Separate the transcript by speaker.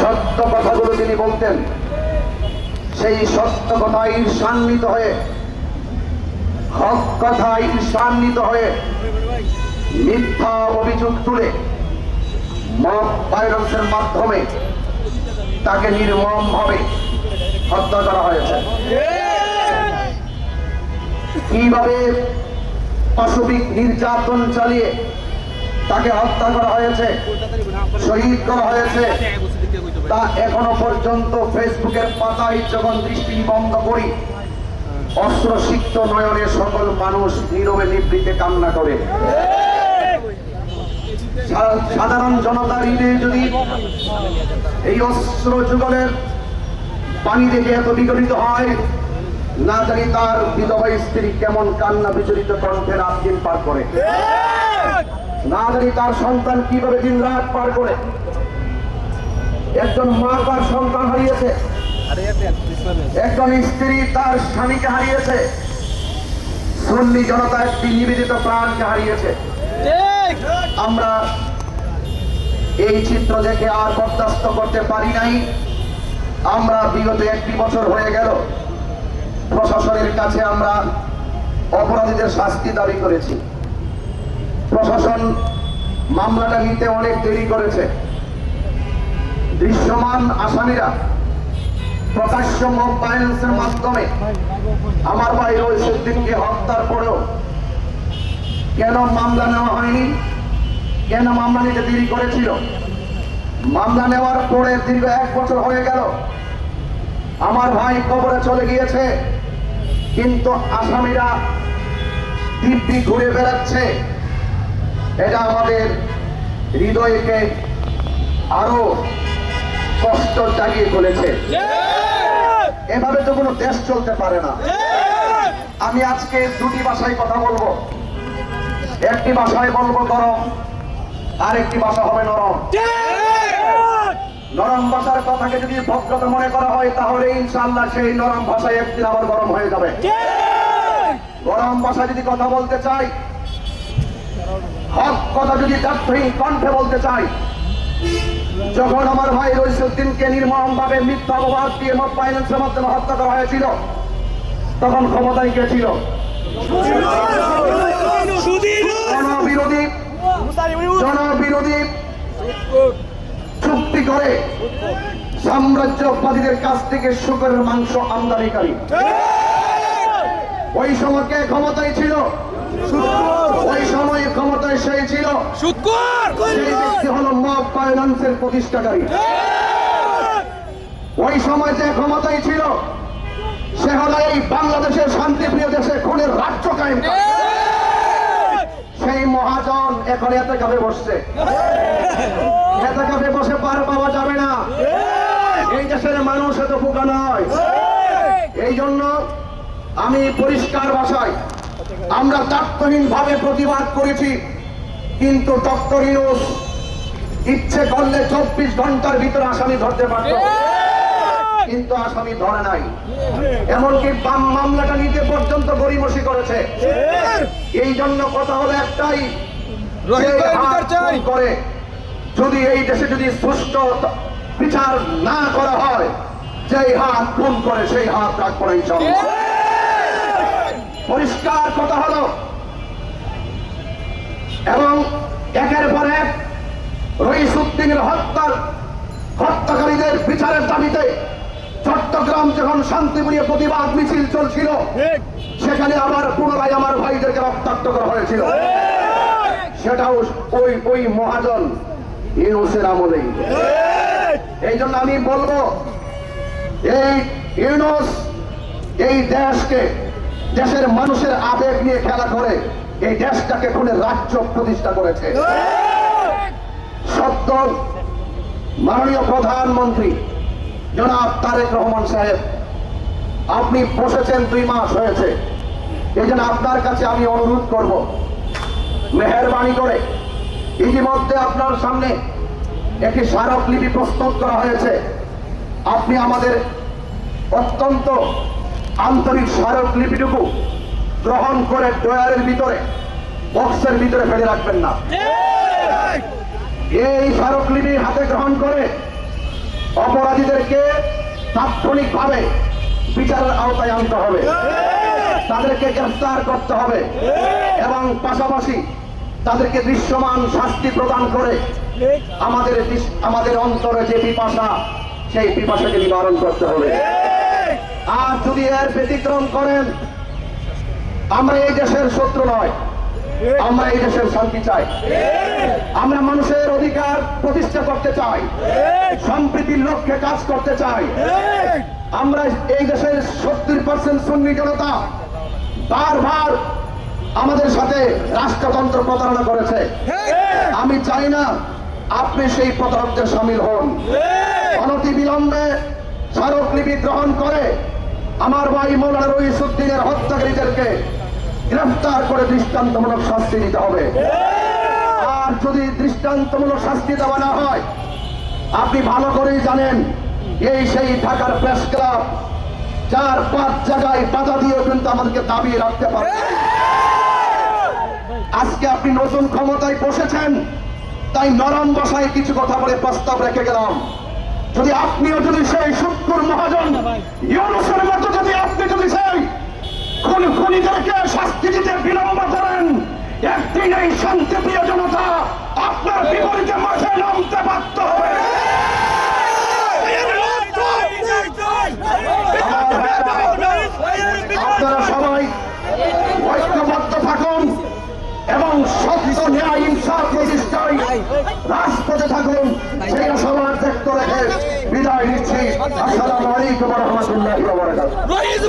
Speaker 1: সত্য কথাগুলো তিনি বলতেন, সেই সত্য কথায় ঈর্ষান্বিত হয়ে, হক কথায় ঈর্ষান্বিত হয়ে মিথ্যা অভিযোগ তুলে মব ভায়োলেন্সের মাধ্যমে তাকে নির্মমভাবে হত্যা করা হয়েছে। কিভাবে পাশবিক নির্যাতন চালিয়ে তাকে হত্যা করা হয়েছে, শহীদ করা হয়েছে, তা এখনো পর্যন্ত ফেসবুকের পাতায় যখন দৃষ্টি নিবন্ধ করি, অস্ত্রসিক্ত নয়নে সকল মানুষ নীরবে নিবৃতে কান্না করে। সাধারণ জনতার হৃদয়ে যদি এই অস্ত্র যুগলের পানি দেখে এত বিগলিত হয়, না জানি তার বিধবা স্ত্রী কেমন কান্না বিচলিত কণ্ঠে রাত দিন পার করে, না জানি তার সন্তান কিভাবে দিন রাত পার করে। একজন মা তার সন্তান হারিয়েছে, একজন স্ত্রী তার স্বামীকে হারিয়েছে, সুন্নি জনতা একটি নিবেদিত প্রাণকে হারিয়েছে। আমরা এই চিত্র দেখে আর বরদাস্ত করতে পারি নাই। আমরা বিগত 1 বছর হয়ে গেল প্রশাসনের কাছে আমরা অপরাধীদের শাস্তি দাবি করেছি। প্রশাসন মামলাটা নিতে অনেক দেরি করেছে। দৃশ্যমান আসামিরা প্রকাশ্য মব ভায়োলেন্সের মাধ্যমে আমার ভাই রইসুদ্দিনকে হত্যার পরেও কেন মামলা নেওয়া হয়নি, কেন মামলা নিতে দেরি করেছিল? মামলা নেওয়ার পরে দীর্ঘ 1 বছর হয়ে গেল, আমার ভাই কবরে চলে গিয়েছে, কিন্তু আসামিরা দিব্যি ঘুরে বেড়াচ্ছে। এটা আমাদের হৃদয়কে আরো কষ্ট জাগিয়ে তুলেছে। এভাবে তো কোনো দেশ চলতে পারে না। আমি আজকে 2টি ভাষায় কথা বলবো। একটি ভাষায় বলবো গরম, আর একটি ভাষা হবে নরম। নরম ভাষার কথাকে যদি ভদ্রতা মনে করা হয়, তাহলে ইনশাআল্লাহ সেই নরম ভাষায় একদিন আবার গরম হয়ে যাবে। গরম ভাষায় যদি কথা বলতে চাই, হক কথা যদি দায়িত্বহীন কণ্ঠে বলতে চাই, যখন আমার ভাই রইসুদ্দিনকে নির্মমভাবে মিথ্যা অপবাদ দিয়ে মব ভায়োলেন্সের মাধ্যমে হত্যা করা হয়েছিল, তখন ক্ষমতায় কে ছিল? জনবিরোধী চুক্তি করে সাম্রাজ্যবাদীদের কাছ থেকে শুকরের মাংস আমদানিকারী। ওই সময় কে ক্ষমতায় ছিল? ওই সময় ক্ষমতায় সেই ছিল, সেই ব্যক্তি হলো মব ভায়োলেন্সের প্রতিষ্ঠাকারী। ওই সময় যে ক্ষমতায় ছিল, সে হলো এই বাংলাদেশের শান্তিপ্রিয় দেশে খুনের রাজ্য কায়েম করা। সেই মহাজন এখন এতে কাপে বসছে। এতে কাপে বসে পার পাওয়া যাবে না। এই দেশের মানুষ এত বোকা নয়। এই জন্য আমি পরিষ্কার ভাষায়, আমরা দায়িত্বহীন ভাবে প্রতিবাদ করেছি, কিন্তু ডক্টর ইউনূস ইচ্ছে করলে 24 ঘন্টার ভিতরে আসামি ধরতে পারত, কিন্তু আসামি ধরে নাই। এমনকি বাম মামলাটা নিতে পর্যন্ত গড়িমসি করেছে। এই জন্য কথা হলো একটাই, করে যদি এই দেশে যদি সুষ্ঠু বিচার না করা হয়, যেই হাত খুন করে সেই হাত রাখবো না ইনশাআল্লাহ। পরিষ্কার কথা হলো। এবং একের পর এক রইসুদ্দিনের হত্যাকারীদের বিচারের দাবিতে চট্টগ্রাম যখন শান্তিপ্রিয় প্রতিবাদ মিছিল চলছিল, সেখানে আবার পুনরায় আমার ভাইদেরকে রক্তাক্ত করা হয়েছিল। সেটাও ওই মহাজন ইউনূসের আমলেই। এই জন্য আমি বলবো, এই ইউনূস এই দেশকে, দেশের মানুষের আবেগ নিয়ে খেলা করে এই দেশটাকে খুনের রাজ্য প্রতিষ্ঠা করেছে। সদ্য মাননীয় প্রধানমন্ত্রী জনাব তারেক রহমান সাহেব, আপনি বসেছেন 2 মাস হয়েছে। এই জন্য আপনার কাছে আমি অনুরোধ করব, মেহেরবানি করে ইতিমধ্যে আপনার সামনে একটি স্মারকলিপি প্রস্তুত করা হয়েছে। আপনি আমাদের অত্যন্ত আন্তরিক স্মারকলিপিটুকু গ্রহণ করে ড্রয়ারের ভিতরে, বক্সের ভিতরে ফেলে রাখবেন না। এই স্মারকলিপি হাতে গ্রহণ করে অপরাধীদেরকে তাৎক্ষণিকভাবে বিচারের আওতায় আনতে হবে, তাদেরকে গ্রেফতার করতে হবে এবং পাশাপাশি তাদেরকে দৃশ্যমান শাস্তি প্রদান করে আমাদের অন্তরে যে পিপাসা, সেই পিপাসাকে নিবারণ করতে হবে। আর যদি এর ব্যতিক্রম করেন, আমরা এই দেশের শত্রু নয়, আমরা এই দেশের শান্তি চাই, আমরা মানুষের অধিকার প্রতিষ্ঠা করতে চাই, সম্প্রীতির লক্ষ্যে কাজ করতে চাই। আমরা এই দেশের 70% সুন্নি জনতা বারবার আমাদের সাথে রাষ্ট্রতন্ত্র প্রতারণা করেছে। আমি চাই না আপনি সেই প্রতারকদের সামিল হন। অনতি বিলম্বে স্মারকলিপি গ্রহণ করে আমার ভাই মৌলানা রইসুদ্দিনের হত্যাকারীদেরকে গ্রেফতার করে দৃষ্টান্তমূলক শাস্তি দিতে হবে। আর যদি দৃষ্টান্তমূলক শাস্তি দেওয়া না হয়, আপনি ভালো করেই জানেন এই সেই ঢাকার প্রেস ক্লাব 4-5 জায়গায় বাধা দিয়ে কিন্তু আমাদেরকে দাবিয়ে রাখতে পারে। আজকে আপনি নতুন ক্ষমতায় বসেছেন, তাই নরম ভাষায় কিছু কথা বলে প্রস্তাব রেখে গেলাম। যদি আপনিও যদি সেই শুক্কুর মহাজন ইউনূসের মতো যদি আপনি যদি সেই খুনিদেরকে শাস্তি দিতে বিলম্ব করেন, একদিন এই শান্তিপ্রিয় জনতা আপনার বিপরীতে মাঠে নামতে বাধ্য হবে। আপনারা সবাই ঐক্যবদ্ধ থাকুন এবং সত্য ন্যায় ইনসাফ প্রতিষ্ঠায় রাজপথে থাকুন, সেই সবার ব্যক্ত রেখে বিদায় নিচ্ছি। আসসালামু আলাইকুম ওয়া রাহমাতুল্লাহি ওয়া বারাকাতুহু।